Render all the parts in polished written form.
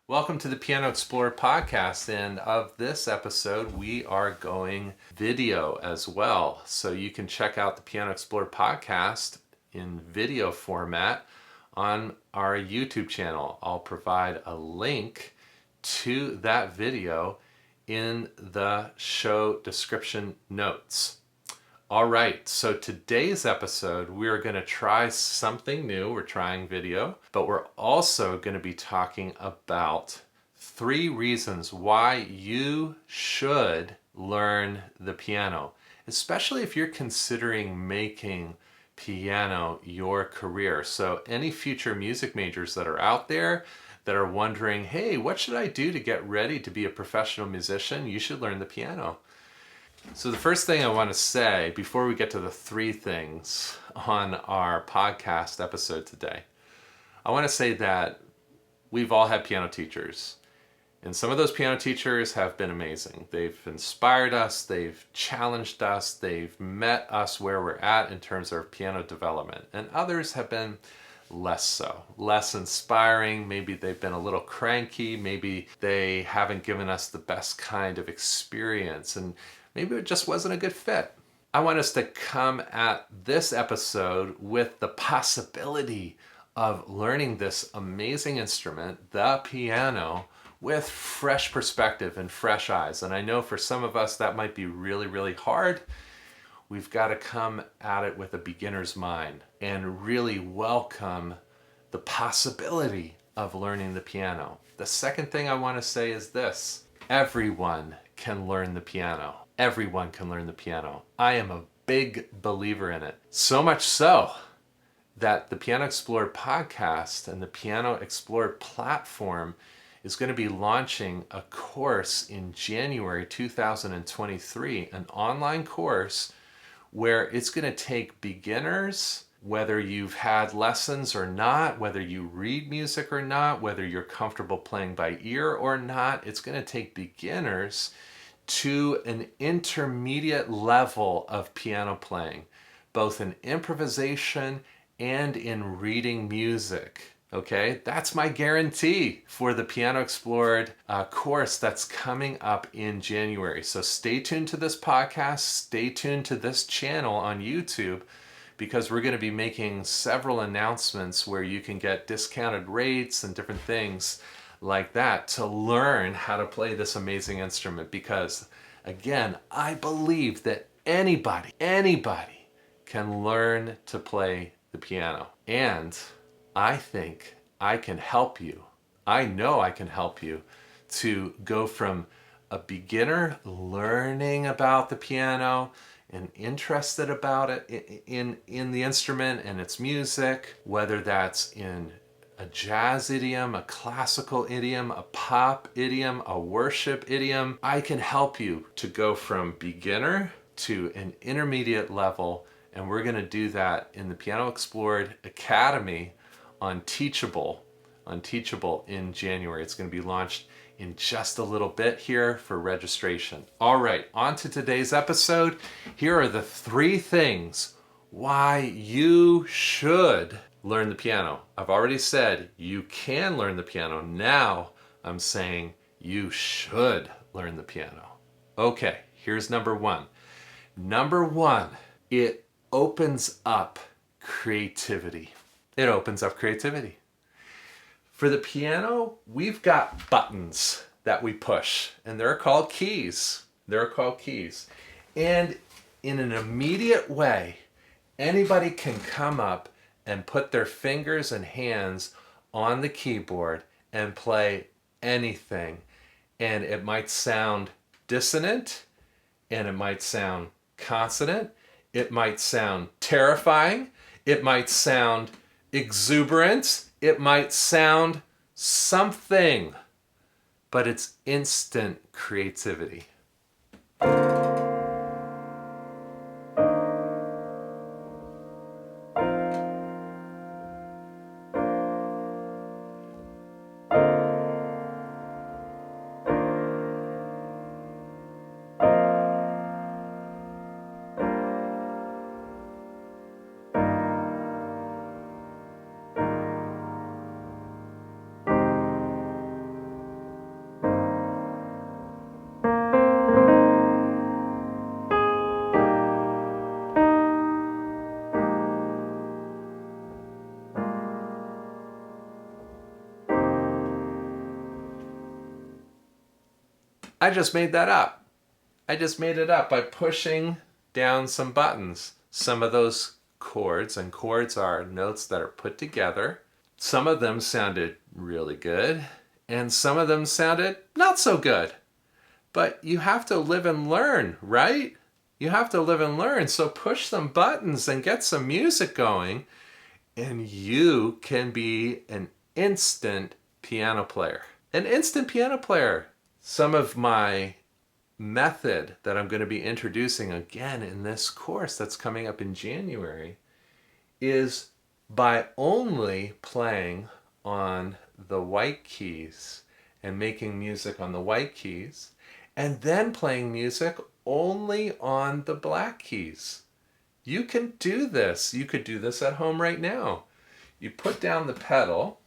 Welcome to the Piano Explorer podcast, and of this episode, we are going video as well. So you can check out the Piano Explorer podcast in video format on our YouTube channel. I'll provide a link to that video in the show description notes. All right, so today's episode, we're going to try something new. We're trying video, but we're also going to be talking about 3 reasons why you should learn the piano, especially if you're considering making piano your career. So any future music majors that are out there that are wondering, hey, what should I do to get ready to be a professional musician? You should learn the piano. So the first thing I want to say before we get to the 3 things on our podcast episode today, I want to say that we've all had piano teachers. And some of those piano teachers have been amazing. They've inspired us, they've challenged us, they've met us where we're at in terms of piano development. And others have been less so, less inspiring. Maybe they've been a little cranky. Maybe they haven't given us the best kind of experience. And maybe it just wasn't a good fit. I want us to come at this episode with the possibility of learning this amazing instrument, the piano, with fresh perspective and fresh eyes. And I know for some of us that might be really, really hard. We've got to come at it with a beginner's mind and really welcome the possibility of learning the piano. The second thing I want to say is this: everyone can learn the piano. Everyone can learn the piano. I am a big believer in it. So much so that the Piano Explorer podcast and the Piano Explorer platform is going to be launching a course in January 2023, an online course where it's going to take beginners, whether you've had lessons or not, whether you read music or not, whether you're comfortable playing by ear or not. It's going to take beginners to an intermediate level of piano playing, both in improvisation and in reading music. Okay, that's my guarantee for the Piano Explored course that's coming up in January. So stay tuned to this podcast, stay tuned to this channel on YouTube, because we're going to be making several announcements where you can get discounted rates and different things like that to learn how to play this amazing instrument. Because again, I believe that anybody can learn to play the piano. And I think I can help you. I know I can help you to go from a beginner learning about the piano and interested about it in the instrument and its music, whether that's in a jazz idiom, a classical idiom, a pop idiom, a worship idiom. I can help you to go from beginner to an intermediate level, and we're going to do that in the Piano Explored Academy on Teachable in January. It's going to be launched in just a little bit here for registration. All right, on to today's episode. Here are the 3 things why you should learn the piano. I've already said you can learn the piano. Now I'm saying you should learn the piano. Okay, here's number 1. Number 1, it opens up creativity. It opens up creativity. For the piano, we've got buttons that we push, and they're called keys. They're called keys. And in an immediate way, anybody can come up and put their fingers and hands on the keyboard and play anything. And it might sound dissonant, and it might sound consonant, it might sound terrifying, it might sound exuberant, it might sound something, but it's instant creativity. I just made that up. I just made it up by pushing down some buttons. Some of those chords, and chords are notes that are put together. Some of them sounded really good, and some of them sounded not so good. But you have to live and learn, right? You have to live and learn. So push some buttons and get some music going, and you can be an instant piano player. An instant piano player. Some of my method that I'm going to be introducing again in this course that's coming up in January is by only playing on the white keys and making music on the white keys, and then playing music only on the black keys. You can do this. You could do this at home right now. You put down the pedal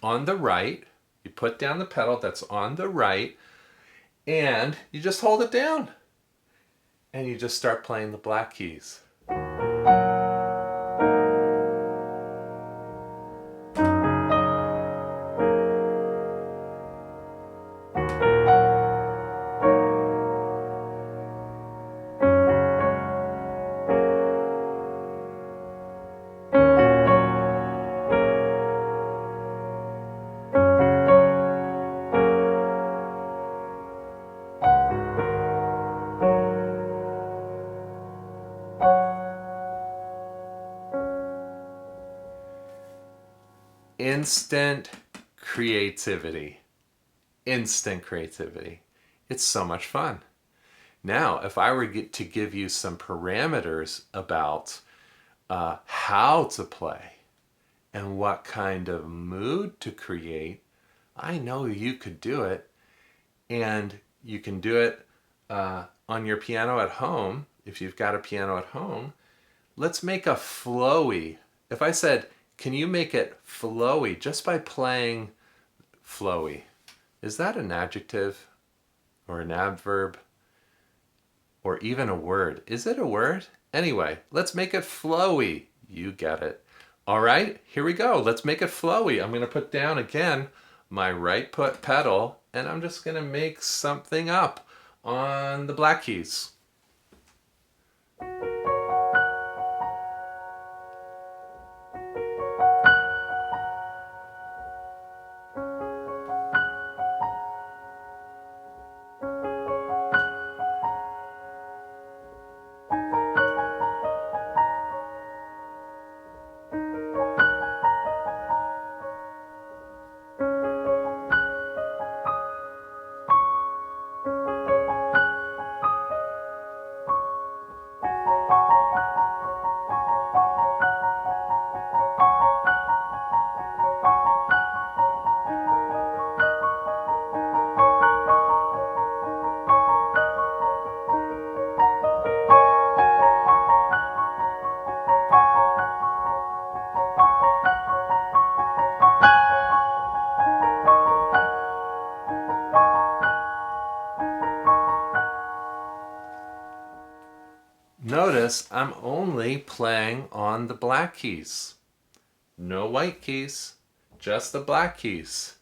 on the right. You put down the pedal that's on the right, and you just hold it down. And you just start playing the black keys. Instant creativity. Instant creativity. It's so much fun. Now, if I were to give you some parameters about how to play and what kind of mood to create, I know you could do it. And you can do it on your piano at home, if you've got a piano at home. Let's make a flowy. If I said, can you make it flowy just by playing flowy? Is that an adjective or an adverb or even a word? Is it a word? Anyway, let's make it flowy. You get it. All right, here we go. Let's make it flowy. I'm going to put down again my right pedal, and I'm just going to make something up on the black keys. Notice I'm only playing on the black keys. No white keys, just the black keys.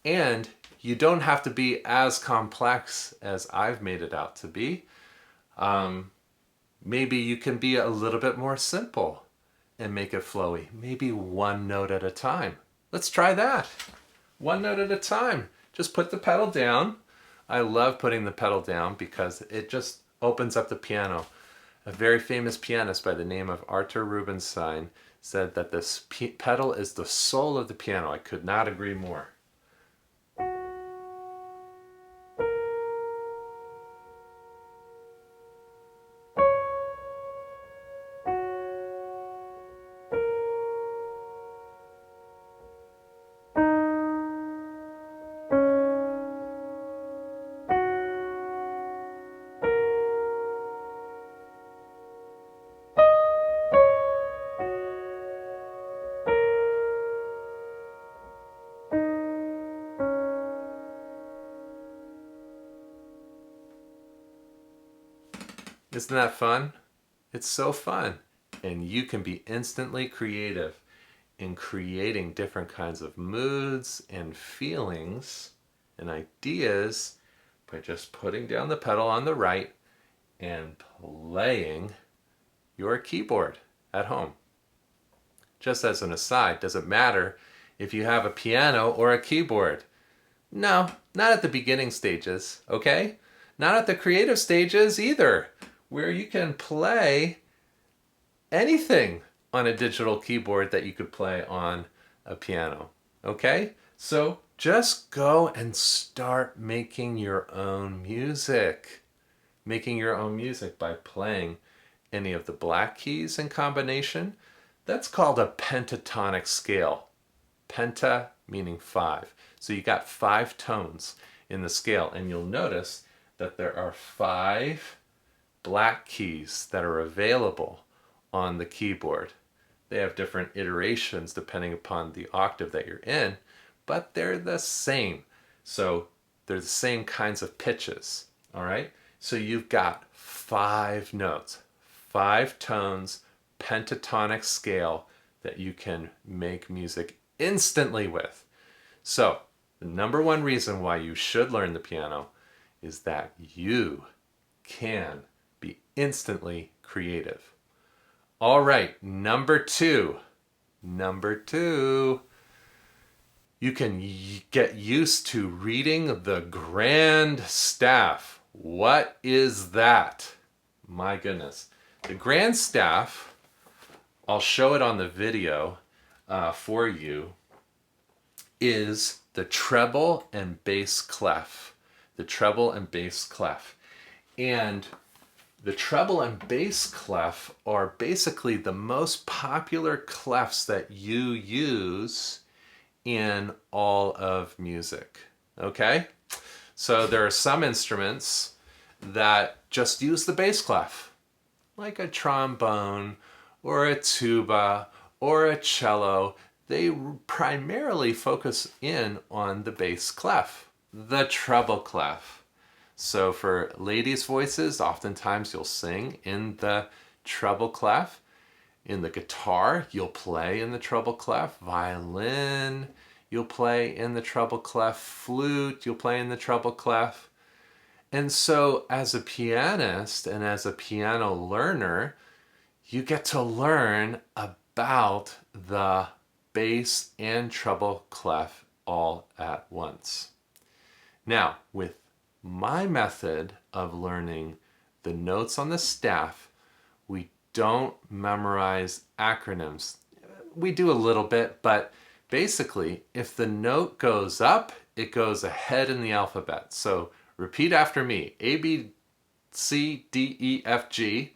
And you don't have to be as complex as I've made it out to be. Maybe you can be a little bit more simple and make it flowy. Maybe one note at a time. Let's try that. One note at a time. Just put the pedal down. I love putting the pedal down because it just opens up the piano. A very famous pianist by the name of Artur Rubinstein said that this pedal is the soul of the piano. I could not agree more. Isn't that fun? It's so fun. And you can be instantly creative in creating different kinds of moods and feelings and ideas by just putting down the pedal on the right and playing your keyboard at home. Just as an aside, does it matter if you have a piano or a keyboard? No, not at the beginning stages, okay? Not at the creative stages either, where you can play anything on a digital keyboard that you could play on a piano, okay? So just go and start making your own music. Making your own music by playing any of the black keys in combination. That's called a pentatonic scale. Penta meaning 5. So you got 5 tones in the scale, and you'll notice that there are 5 black keys that are available on the keyboard. They have different iterations depending upon the octave that you're in, but they're the same. So they're the same kinds of pitches, all right? So you've got 5 notes, 5 tones, pentatonic scale that you can make music instantly with. So the number one reason why you should learn the piano is that you can be instantly creative. All right, number two, you can get used to reading the grand staff. What is that? My goodness. The grand staff, I'll show it on the video for you, is the treble and bass clef. The treble and bass clef. And the treble and bass clef are basically the most popular clefs that you use in all of music, okay? So there are some instruments that just use the bass clef, like a trombone or a tuba or a cello. They primarily focus in on the bass clef, the treble clef. So for ladies' voices, oftentimes you'll sing in the treble clef. In the guitar, you'll play in the treble clef. Violin, you'll play in the treble clef. Flute, you'll play in the treble clef. And so as a pianist and as a piano learner, you get to learn about the bass and treble clef all at once. Now, with my method of learning the notes on the staff, we don't memorize acronyms. We do a little bit, but basically, if the note goes up, it goes ahead in the alphabet. So repeat after me, A, B, C, D, E, F, G,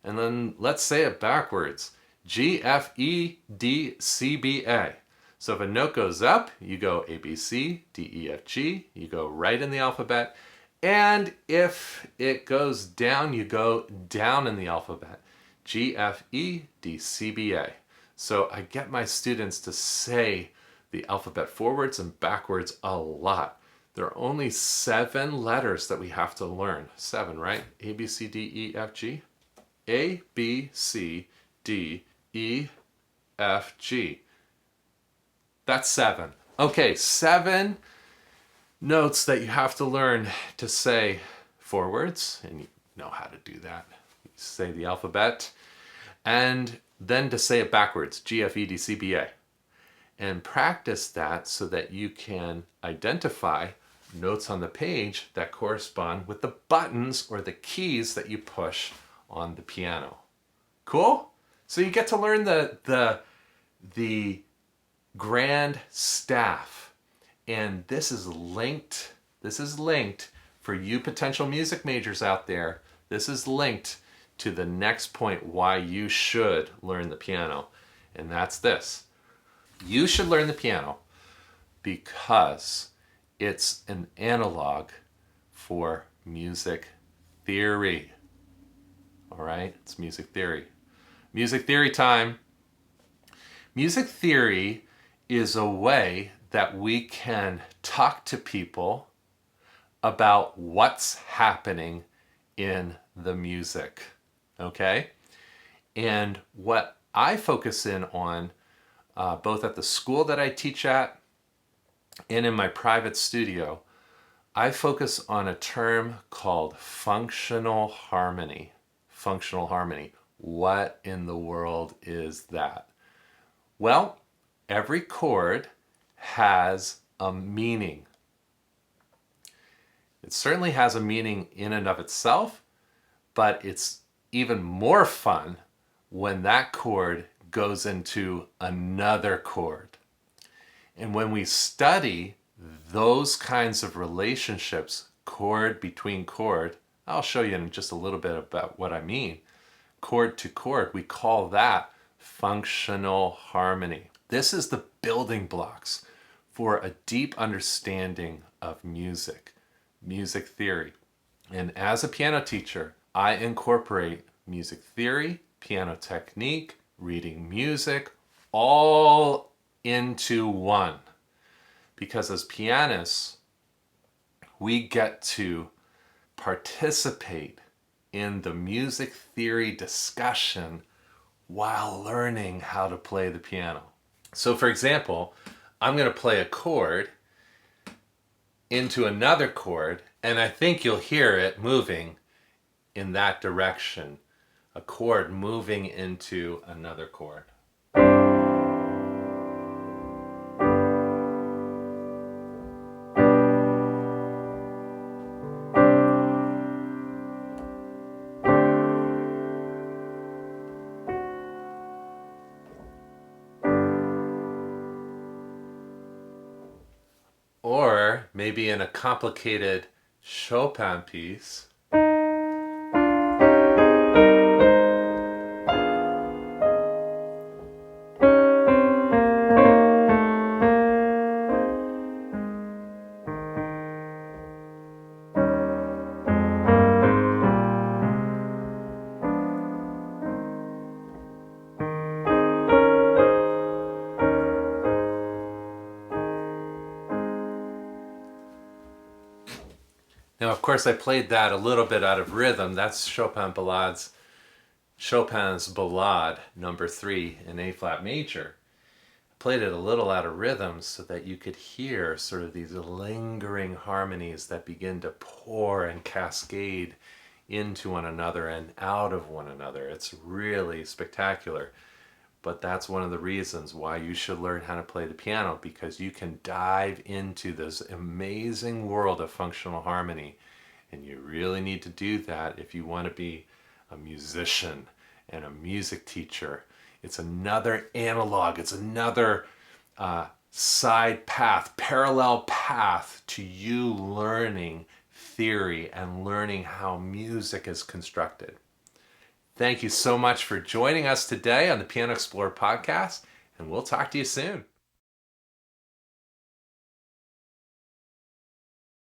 and then let's say it backwards, G, F, E, D, C, B, A. So if a note goes up, you go A, B, C, D, E, F, G, you go right in the alphabet. And if it goes down, you go down in the alphabet, G, F, E, D, C, B, A. So I get my students to say the alphabet forwards and backwards a lot. There are only 7 letters that we have to learn. 7, right? A, B, C, D, E, F, G. A, B, C, D, E, F, G. That's 7. Okay, 7 notes that you have to learn to say forwards, and you know how to do that. You say the alphabet, and then to say it backwards, G, F, E, D, C, B, A. And practice that so that you can identify notes on the page that correspond with the buttons or the keys that you push on the piano. Cool? So you get to learn the grand staff. And this is linked for you potential music majors out there. This is linked to the next point why you should learn the piano. And that's this. You should learn the piano because it's an analog for music theory. All right? It's music theory. Music theory time. Music theory is a way that we can talk to people about what's happening in the music, okay? And what I focus in on, both at the school that I teach at and in my private studio, I focus on a term called functional harmony. Functional harmony. What in the world is that? Well, every chord has a meaning. It certainly has a meaning in and of itself, but it's even more fun when that chord goes into another chord. And when we study those kinds of relationships, chord between chord, I'll show you in just a little bit about what I mean. Chord to chord, we call that functional harmony. This is the building blocks for a deep understanding of music theory. And as a piano teacher, I incorporate music theory, piano technique, reading music, all into one. Because as pianists, we get to participate in the music theory discussion while learning how to play the piano. So for example, I'm going to play a chord into another chord, and I think you'll hear it moving in that direction. A chord moving into another chord. Or maybe in a complicated Chopin piece, now, of course, I played that a little bit out of rhythm. That's Chopin's Ballade number 3 in A flat major. I played it a little out of rhythm so that you could hear sort of these lingering harmonies that begin to pour and cascade into one another and out of one another. It's really spectacular. But that's one of the reasons why you should learn how to play the piano, because you can dive into this amazing world of functional harmony. And you really need to do that if you want to be a musician and a music teacher. It's another analog, it's another side path, parallel path to you learning theory and learning how music is constructed. Thank you so much for joining us today on the Piano Explorer podcast, and we'll talk to you soon.